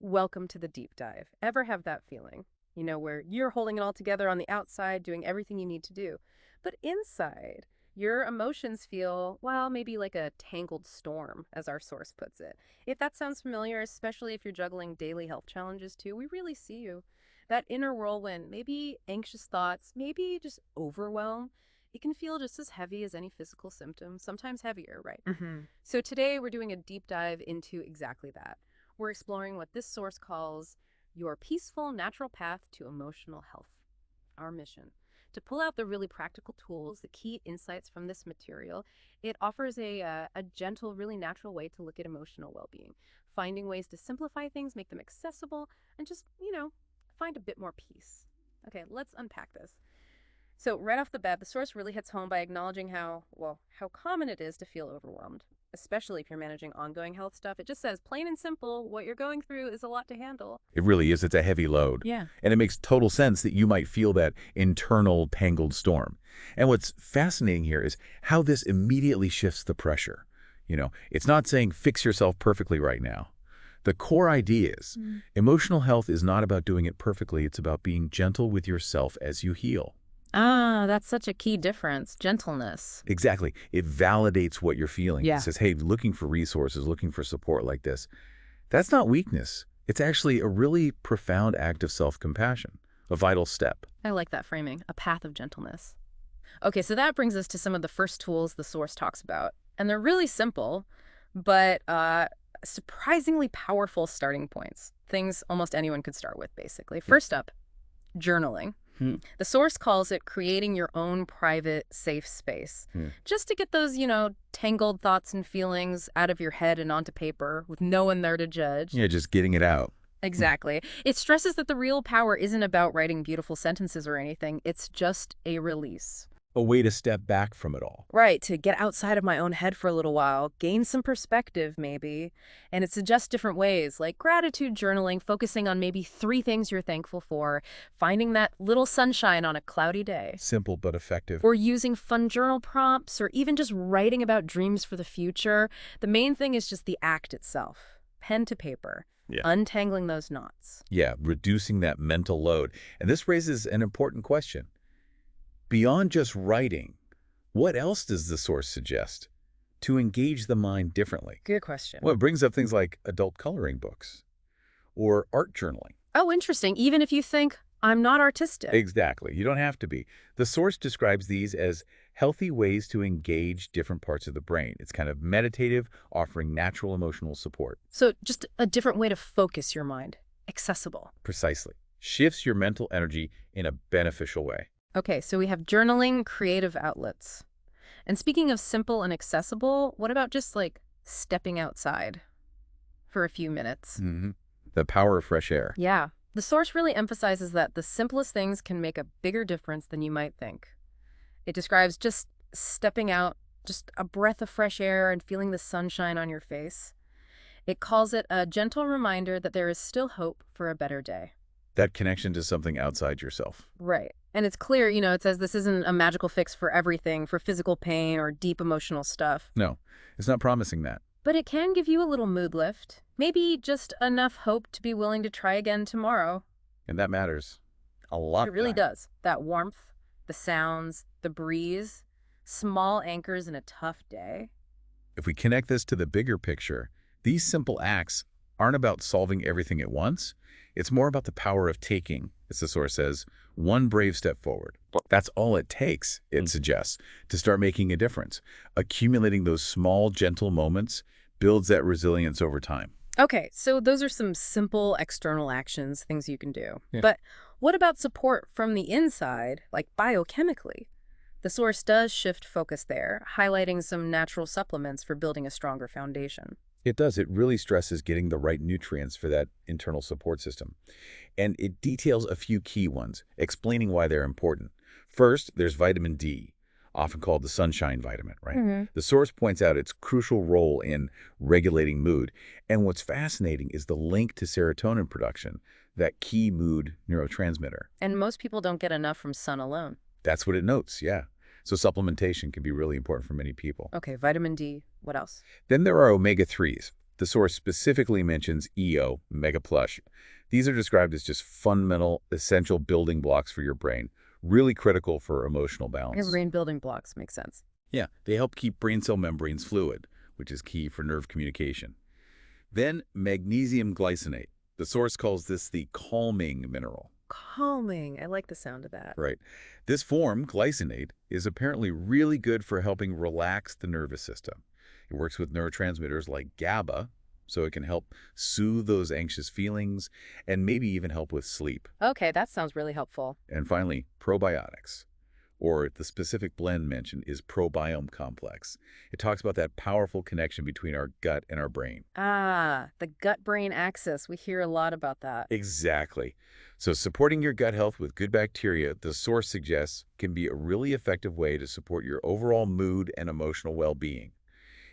Welcome to the deep dive. Ever have that feeling? Where you're holding it all together on the outside, doing everything you need to do. But inside, your emotions feel, well, maybe like a tangled storm, as our source puts it. If that sounds familiar, especially if you're juggling daily health challenges too, we really see you. That inner whirlwind, maybe anxious thoughts, maybe just overwhelm, it can feel just as heavy as any physical symptom, sometimes heavier, right? So today we're doing a deep dive into exactly that. We're exploring what this source calls your peaceful natural path to emotional health. Our mission to pull out the really practical tools, the key insights from this material. It offers a gentle, really natural way to look at emotional well-being, finding ways to simplify things, make them accessible, and just, find a bit more peace. Okay, let's unpack this. So right off the bat, the source really hits home by acknowledging how common it is to feel overwhelmed, especially if you're managing ongoing health stuff. It just says, plain and simple, what you're going through is a lot to handle. It really is. It's a heavy load. Yeah. And it makes total sense that you might feel that internal tangled storm. And what's fascinating here is how this immediately shifts the pressure. It's not saying fix yourself perfectly right now. The core idea is emotional health is not about doing it perfectly. It's about being gentle with yourself as you heal. Ah, that's such a key difference. Gentleness. Exactly. It validates what you're feeling. Yeah. It says, hey, looking for resources, looking for support like this. That's not weakness. It's actually a really profound act of self-compassion, a vital step. I like that framing, a path of gentleness. Okay, so that brings us to some of the first tools the source talks about. And they're really simple, but surprisingly powerful starting points. Things almost anyone could start with, basically. First up, journaling. The source calls it creating your own private, safe space. Just to get those, tangled thoughts and feelings out of your head and onto paper with no one there to judge. Yeah, just getting it out. Exactly. It stresses that the real power isn't about writing beautiful sentences or anything. It's just a release. A way to step back from it all. Right, to get outside of my own head for a little while, gain some perspective maybe, and it suggests different ways, like gratitude journaling, focusing on maybe 3 things you're thankful for, finding that little sunshine on a cloudy day. Simple but effective. Or using fun journal prompts, or even just writing about dreams for the future. The main thing is just the act itself. Pen to paper. Yeah. Untangling those knots. Yeah, reducing that mental load. And this raises an important question. Beyond just writing, what else does the source suggest to engage the mind differently? Good question. Well, it brings up things like adult coloring books or art journaling. Oh, interesting. Even if you think, I'm not artistic. Exactly. You don't have to be. The source describes these as healthy ways to engage different parts of the brain. It's kind of meditative, offering natural emotional support. So just a different way to focus your mind. Accessible. Precisely. Shifts your mental energy in a beneficial way. Okay, so we have journaling, creative outlets. And speaking of simple and accessible, what about just like stepping outside for a few minutes? The power of fresh air. Yeah. The source really emphasizes that the simplest things can make a bigger difference than you might think. It describes just stepping out, just a breath of fresh air and feeling the sunshine on your face. It calls it a gentle reminder that there is still hope for a better day. That connection to something outside yourself. Right. And it's clear, it says this isn't a magical fix for everything, for physical pain or deep emotional stuff. No, it's not promising that. But it can give you a little mood lift. Maybe just enough hope to be willing to try again tomorrow. And that matters a lot. It really does. That warmth, the sounds, the breeze, small anchors in a tough day. If we connect this to the bigger picture, these simple acts aren't about solving everything at once. It's more about the power of taking, as the source says, one brave step forward. That's all it takes, it suggests, to start making a difference. Accumulating those small, gentle moments builds that resilience over time. Okay, so those are some simple external actions, things you can do. Yeah. But what about support from the inside, like biochemically? The source does shift focus there, highlighting some natural supplements for building a stronger foundation. It does. It really stresses getting the right nutrients for that internal support system. And it details a few key ones, explaining why they're important. First, there's vitamin D, often called the sunshine vitamin, right? The source points out its crucial role in regulating mood. And what's fascinating is the link to serotonin production, that key mood neurotransmitter. And most people don't get enough from sun alone. That's what it notes, yeah. So supplementation can be really important for many people. Okay, vitamin D. What else? Then there are omega-3s, The source specifically mentions EO, Mega Plush. These are described as just fundamental, essential building blocks for your brain, really critical for emotional Your balance. brain building blocks make sense. Yeah, they help keep brain cell membranes fluid, which is key for nerve communication. Then magnesium glycinate. The source calls this the calming mineral. Calming. I like the sound of that. Right. This form, glycinate, is apparently really good for helping relax the nervous system. It works with neurotransmitters like GABA, so it can help soothe those anxious feelings and maybe even help with sleep. Okay, that sounds really helpful. And finally, probiotics, or the specific blend mentioned is probiome complex. It talks about that powerful connection between our gut and our brain. Ah, the gut-brain axis. We hear a lot about that. Exactly. So supporting your gut health with good bacteria, the source suggests, can be a really effective way to support your overall mood and emotional well-being.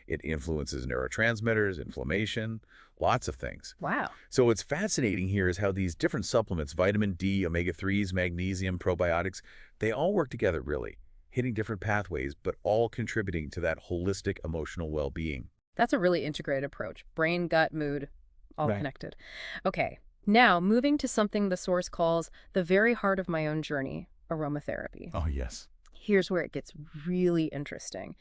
It influences neurotransmitters, inflammation, lots of things. Wow. So what's fascinating here is how these different supplements, vitamin D, omega-3s, magnesium, probiotics, they all work together really, hitting different pathways, but all contributing to that holistic emotional well-being. That's a really integrated approach. Brain, gut, mood, all Right. connected. Okay, now moving to something the source calls the very heart of my own journey, aromatherapy. Oh, yes. Here's where it gets really interesting.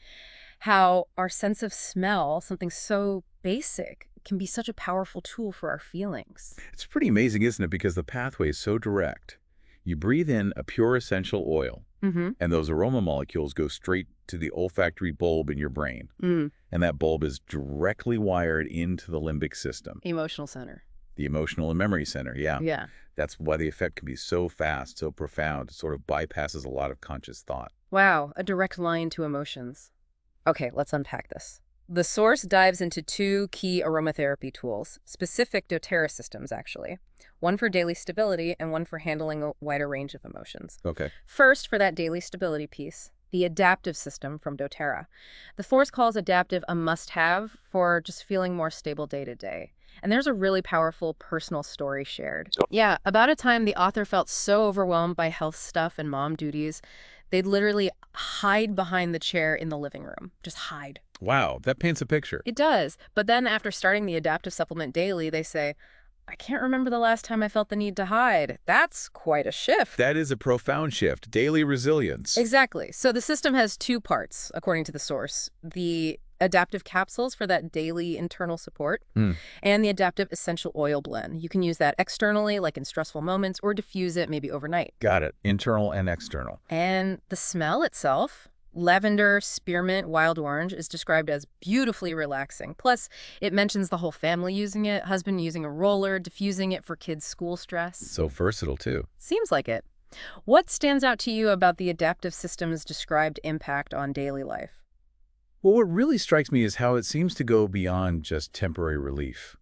How our sense of smell, something so basic, can be such a powerful tool for our feelings. It's pretty amazing, isn't it? Because the pathway is so direct. You breathe in a pure essential oil, Mm-hmm. and those aroma molecules go straight to the olfactory bulb in your brain. Mm. And that bulb is directly wired into the limbic system, Emotional center. the emotional and memory center. Yeah. Yeah. That's why the effect can be so fast, so profound. It sort of bypasses a lot of conscious thought. Wow, a direct line to emotions. Okay, let's unpack this. The source dives into two key aromatherapy tools, specific doTERRA systems, actually. One for daily stability and one for handling a wider range of emotions. Okay. First, for that daily stability piece, the adaptive system from doTERRA. The source calls adaptive a must-have for just feeling more stable day to day. And there's a really powerful personal story shared. Yeah, about a time the author felt so overwhelmed by health stuff and mom duties, they'd literally hide behind the chair in the living room. Just hide. Wow, that paints a picture. It does. But then after starting the adaptive supplement daily, they say, I can't remember the last time I felt the need to hide. That's quite a shift. That is a profound shift. Daily resilience. Exactly. So the system has two parts, according to the source. The adaptive capsules for that daily internal support and the adaptive essential oil blend. You can use that externally, like in stressful moments, or diffuse it maybe overnight. Got it. Internal and external. And the smell itself, lavender, spearmint, wild orange, is described as beautifully relaxing. Plus, it mentions the whole family using it, husband using a roller, diffusing it for kids' school stress. So versatile, too. Seems like it. What stands out to you about the adaptive system's described impact on daily life? Well, what really strikes me is how it seems to go beyond just temporary relief.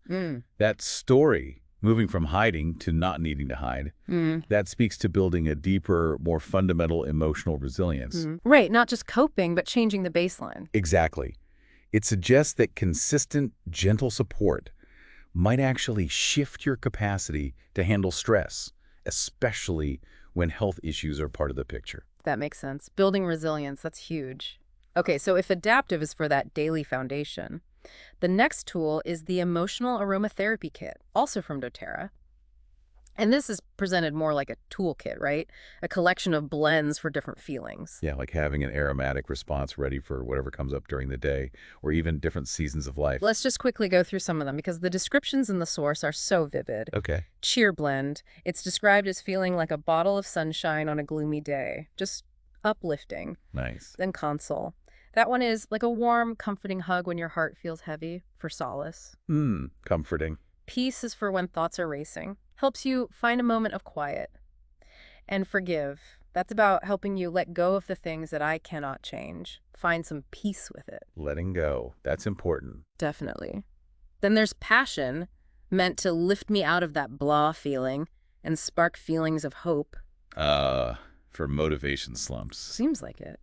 That story, moving from hiding to not needing to hide, that speaks to building a deeper, more fundamental emotional resilience. Right, not just coping, but changing the baseline. Exactly. It suggests that consistent, gentle support might actually shift your capacity to handle stress, especially when health issues are part of the picture. That makes sense. Building resilience, that's huge. Okay, so if adaptive is for that daily foundation, the next tool is the emotional aromatherapy kit, also from doTERRA. And this is presented more like a toolkit, right? A collection of blends for different feelings. Yeah, like having an aromatic response ready for whatever comes up during the day, or even different seasons of life. Let's just quickly go through some of them because the descriptions in the source are so vivid. Okay. Cheer blend. It's described as feeling like a bottle of sunshine on a gloomy day. Just uplifting. Nice. Then console. That one is like a warm, comforting hug when your heart feels heavy, for solace. Comforting. Peace is for when thoughts are racing. Helps you find a moment of quiet. And forgive. That's about helping you let go of the things that I cannot change. Find some peace with it. Letting go. That's important. Definitely. Then there's passion, meant to lift me out of that blah feeling and spark feelings of hope. For motivation slumps. Seems like it.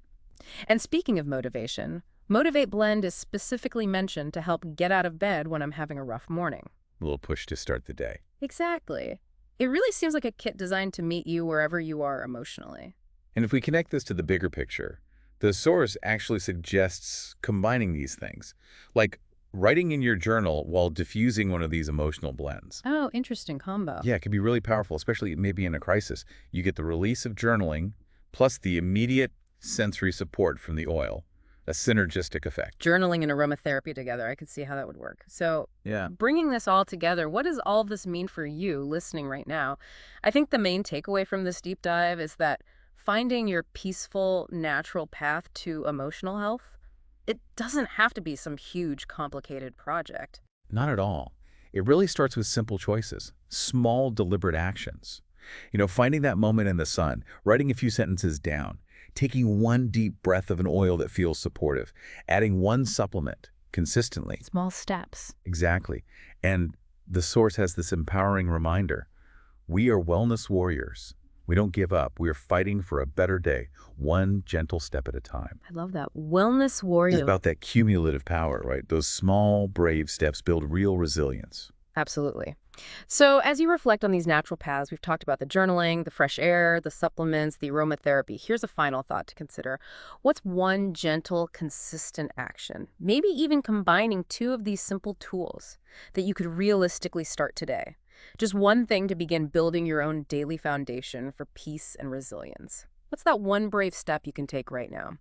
And speaking of motivation, Motivate Blend is specifically mentioned to help get out of bed when I'm having a rough morning. A little push to start the day. Exactly. It really seems like a kit designed to meet you wherever you are emotionally. And if we connect this to the bigger picture, the source actually suggests combining these things, like Writing in your journal while diffusing one of these emotional blends. Oh, interesting combo. Yeah, it can be really powerful, especially maybe in a crisis. You get the release of journaling plus the immediate sensory support from the oil, a synergistic effect. Journaling and aromatherapy together. I could see how that would work. So, Yeah. bringing this all together, what does all of this mean for you listening right now? I think the main takeaway from this deep dive is that finding your peaceful, natural path to emotional health, it doesn't have to be some huge, complicated project. Not at all. It really starts with simple choices, small, deliberate actions. Finding that moment in the sun, writing a few sentences down, taking one deep breath of an oil that feels supportive, adding one supplement consistently. Small steps. Exactly. And the source has this empowering reminder. We are wellness warriors. We don't give up. We are fighting for a better day, one gentle step at a time. I love that. Wellness It's warrior. about that cumulative power, right? Those small, brave steps build real resilience. Absolutely. So, as you reflect on these natural paths, we've talked about the journaling, the fresh air, the supplements, the aromatherapy. Here's a final thought to consider. What's one gentle, consistent action, maybe even combining two of these simple tools, that you could realistically start today? Just one thing to begin building your own daily foundation for peace and resilience. What's that one brave step you can take right now?